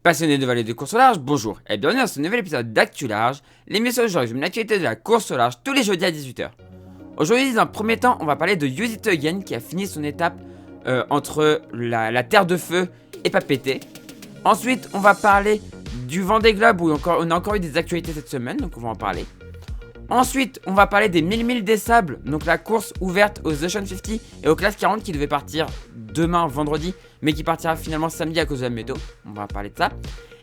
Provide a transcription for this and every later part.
Passionnés de vallée de course au large, bonjour et bienvenue dans ce nouvel épisode d'Actu Large, l'émission où je résume l'actualité de la course au large tous les jeudis à 18h. Aujourd'hui, dans un premier temps, on va parler de Use It Again qui a fini son étape entre la Terre de Feu et Papeete. Ensuite, on va parler du Vendée Globe où on a encore eu des actualités cette semaine, donc on va en parler. Ensuite, on va parler des 1000 milles des sables, donc la course ouverte aux Ocean 50 et aux classes 40 qui devait partir demain, vendredi, mais qui partira finalement samedi à cause de la météo. On va parler de ça.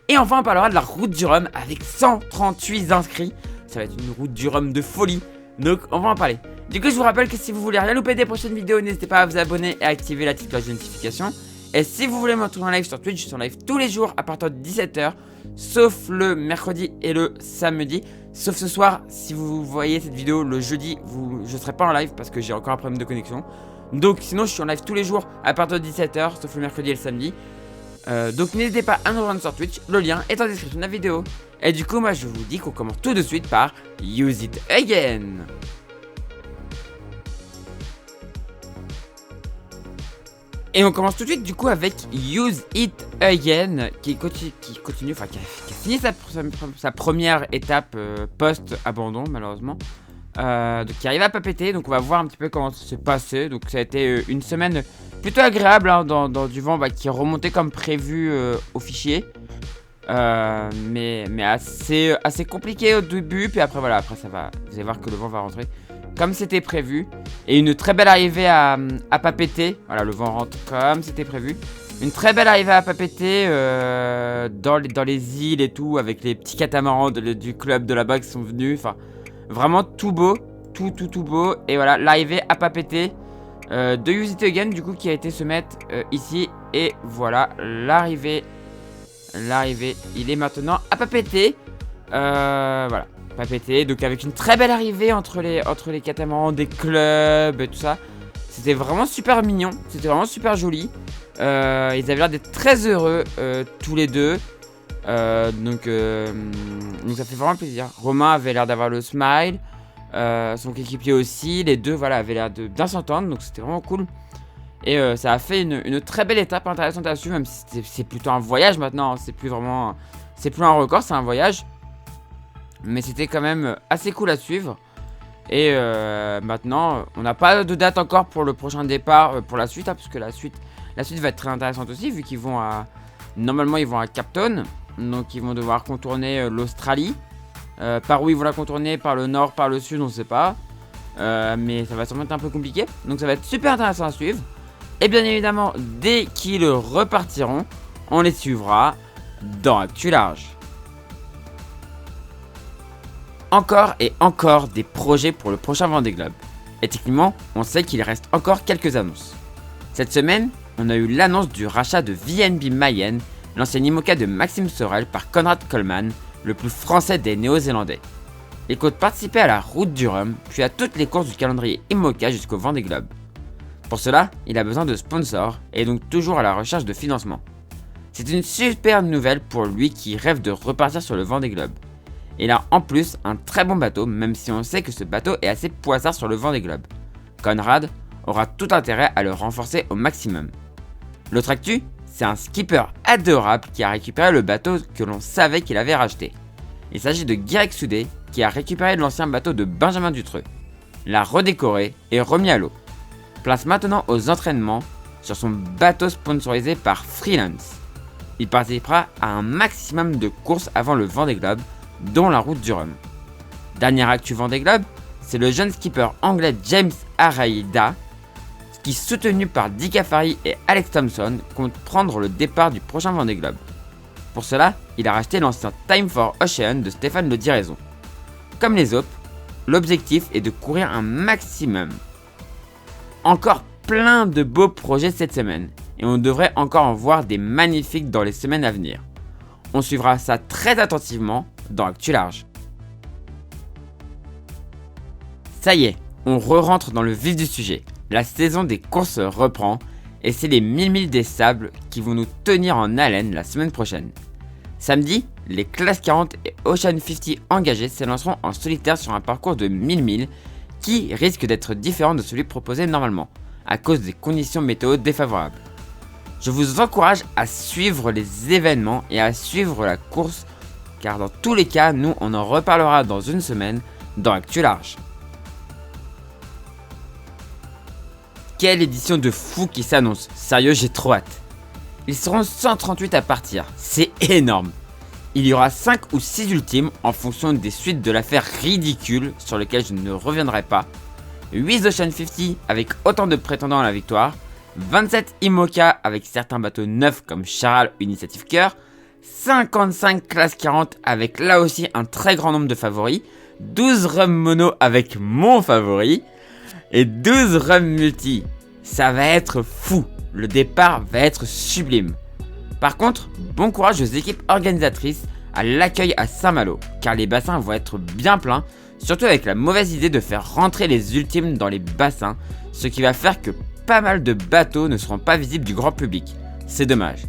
Et enfin, on parlera de la route du Rhum avec 138 inscrits. Ça va être une route du Rhum de folie, donc on va en parler. Du coup, je vous rappelle que si vous voulez rien louper des prochaines vidéos, n'hésitez pas à vous abonner et à activer la petite cloche de notification. Et si vous voulez me retrouver en live sur Twitch, je suis en live tous les jours à partir de 17h, sauf le mercredi et le samedi. Sauf ce soir, si vous voyez cette vidéo le jeudi, je ne serai pas en live parce que j'ai encore un problème de connexion. Donc sinon, je suis en live tous les jours à partir de 17h, sauf le mercredi et le samedi. Donc n'hésitez pas à nous rejoindre sur Twitch, le lien est en description de la vidéo. Et du coup, moi je vous dis qu'on commence tout de suite par Use It Again. Et on commence tout de suite du coup avec Use It Again qui continue, enfin qui a fini sa première étape post-abandon malheureusement. Donc qui arrive à Papeete, donc on va voir un petit peu comment ça s'est passé. Donc ça a été une semaine plutôt agréable hein, dans du vent qui est remonté comme prévu au fichier. Mais assez compliqué au début, puis après voilà, après ça va, vous allez voir que le vent va rentrer comme c'était prévu. Et une très belle arrivée à Papeete. Voilà, le vent rentre comme c'était prévu. Une très belle arrivée à Papeete dans les îles et tout, avec les petits catamarans du club de là-bas qui sont venus. Enfin, vraiment tout beau, tout beau. Et voilà, l'arrivée à Papeete de Use It Again, du coup, qui a été se mettre ici. Et voilà, l'arrivée, il est maintenant à Papeete. Voilà. Papeete, donc avec une très belle arrivée entre les catamarans des clubs et tout ça. C'était vraiment super mignon, c'était vraiment super joli. Ils avaient l'air d'être très heureux tous les deux. Donc ça fait vraiment plaisir. Romain avait l'air d'avoir le smile, son équipier aussi. Les deux voilà, avaient l'air de bien s'entendre, donc c'était vraiment cool. Et ça a fait une très belle étape intéressante à suivre, même si c'est plutôt un voyage maintenant. C'est plus un record, c'est un voyage. Mais c'était quand même assez cool à suivre. Et maintenant, on n'a pas de date encore pour le prochain départ pour la suite, hein, parce que la suite va être très intéressante aussi, vu qu'ils vont à... Normalement, ils vont à Cape Town, donc ils vont devoir contourner l'Australie. Par où ils vont la contourner, par le nord, par le sud, on ne sait pas. Mais ça va sûrement être un peu compliqué, donc ça va être super intéressant à suivre. Et bien évidemment, dès qu'ils repartiront, on les suivra dans Actu Large. Encore et encore des projets pour le prochain Vendée Globe. Et techniquement, on sait qu'il reste encore quelques annonces. Cette semaine, on a eu l'annonce du rachat de VNB Mayenne, l'ancien IMOCA de Maxime Sorel par Conrad Coleman, le plus français des Néo-Zélandais. Il compte participer à la route du Rhum, puis à toutes les courses du calendrier IMOCA jusqu'au Vendée Globe. Pour cela, il a besoin de sponsors et est donc toujours à la recherche de financement. C'est une super nouvelle pour lui qui rêve de repartir sur le Vendée Globe. Il a en plus un très bon bateau, même si on sait que ce bateau est assez poissard sur le Vendée Globe. Conrad aura tout intérêt à le renforcer au maximum. L'autre actu, c'est un skipper adorable qui a récupéré le bateau que l'on savait qu'il avait racheté. Il s'agit de Guirec Soudé qui a récupéré l'ancien bateau de Benjamin Dutreux, l'a redécoré et remis à l'eau. Place maintenant aux entraînements sur son bateau sponsorisé par Freelance. Il participera à un maximum de courses avant le Vendée Globe, dont la route du Rhum. Dernière actu Vendée Globe, c'est le jeune skipper anglais James Araida, qui soutenu par Dick Afari et Alex Thompson, compte prendre le départ du prochain Vendée Globe. Pour cela, il a racheté l'ancien Time for Ocean de Stéphane Le Diraison. Comme les autres, l'objectif est de courir un maximum. Encore plein de beaux projets cette semaine, et on devrait encore en voir des magnifiques dans les semaines à venir. On suivra ça très attentivement dans Actu Large. Ça y est, on re-rentre dans le vif du sujet. La saison des courses reprend et c'est les 1000 milles des sables qui vont nous tenir en haleine la semaine prochaine. Samedi, les classes 40 et Ocean 50 engagés s'élanceront en solitaire sur un parcours de 1000 milles qui risque d'être différent de celui proposé normalement, à cause des conditions météo défavorables. Je vous encourage à suivre les événements et à suivre la course, car dans tous les cas, nous on en reparlera dans une semaine dans Actu Large. Quelle édition de fou qui s'annonce, sérieux j'ai trop hâte. Ils seront 138 à partir, c'est énorme. Il y aura 5 ou 6 ultimes en fonction des suites de l'affaire ridicule sur lesquelles je ne reviendrai pas. 8 Ocean 50 avec autant de prétendants à la victoire. 27 IMOCA avec certains bateaux neufs comme Charal ou Initiative Cœur. 55 classe 40 avec là aussi un très grand nombre de favoris. 12 rum mono avec mon favori. Et 12 rum multi. Ça va être fou. Le départ va être sublime. Par contre, bon courage aux équipes organisatrices à l'accueil à Saint-Malo, car les bassins vont être bien pleins, surtout avec la mauvaise idée de faire rentrer les ultimes dans les bassins, ce qui va faire que pas mal de bateaux ne seront pas visibles du grand public. C'est dommage.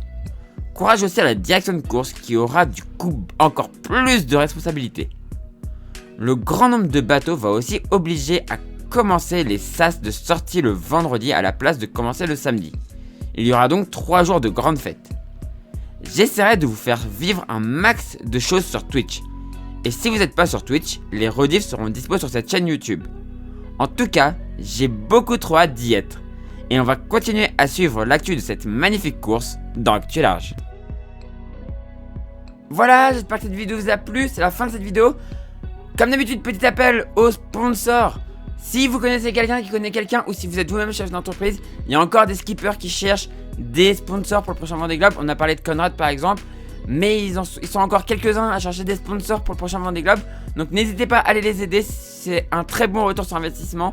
Courage aussi à la direction de course qui aura du coup encore plus de responsabilités. Le grand nombre de bateaux va aussi obliger à commencer les sas de sortie le vendredi à la place de commencer le samedi. Il y aura donc 3 jours de grandes fêtes. J'essaierai de vous faire vivre un max de choses sur Twitch. Et si vous n'êtes pas sur Twitch, les rediffs seront dispo sur cette chaîne YouTube. En tout cas, j'ai beaucoup trop hâte d'y être. Et on va continuer à suivre l'actu de cette magnifique course dans Actu Large. Voilà, j'espère que cette vidéo vous a plu, c'est la fin de cette vidéo. Comme d'habitude, petit appel aux sponsors. Si vous connaissez quelqu'un qui connaît quelqu'un ou si vous êtes vous-même chef d'entreprise, il y a encore des skippers qui cherchent des sponsors pour le prochain Vendée Globe. On a parlé de Conrad par exemple, mais ils sont encore quelques-uns à chercher des sponsors pour le prochain Vendée Globe. Donc n'hésitez pas à aller les aider, c'est un très bon retour sur investissement.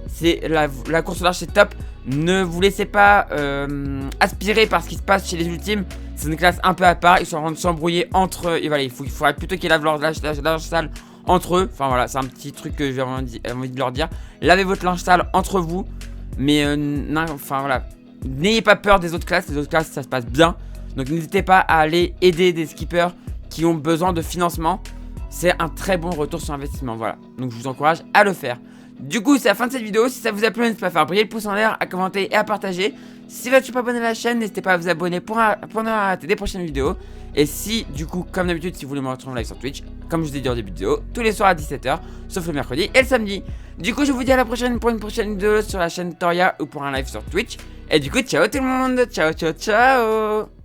C'est la course au large, c'est top. Ne vous laissez pas aspirer par ce qui se passe chez les ultimes. C'est une classe un peu à part, ils sont en train de s'embrouiller entre eux. Et voilà, il faudrait plutôt qu'ils lavent leur linge sale entre eux. Enfin voilà, c'est un petit truc que j'ai envie de leur dire. Lavez votre linge sale entre vous. Mais non, enfin voilà, n'ayez pas peur des autres classes. Les autres classes, ça se passe bien. Donc n'hésitez pas à aller aider des skippers qui ont besoin de financement. C'est un très bon retour sur investissement, voilà. Donc je vous encourage à le faire. Du coup, c'est la fin de cette vidéo. Si ça vous a plu, n'hésitez pas à faire briller le pouce en l'air, à commenter et à partager. Si vous n'êtes pas abonné à la chaîne, n'hésitez pas à vous abonner pour ne pas rater des prochaines vidéos. Et si, du coup, comme d'habitude, si vous voulez me retrouver en live sur Twitch, comme je vous ai dit en début de vidéo, tous les soirs à 17h, sauf le mercredi et le samedi. Du coup, je vous dis à la prochaine pour une prochaine vidéo sur la chaîne Toria ou pour un live sur Twitch. Et du coup, ciao tout le monde. Ciao, ciao, ciao.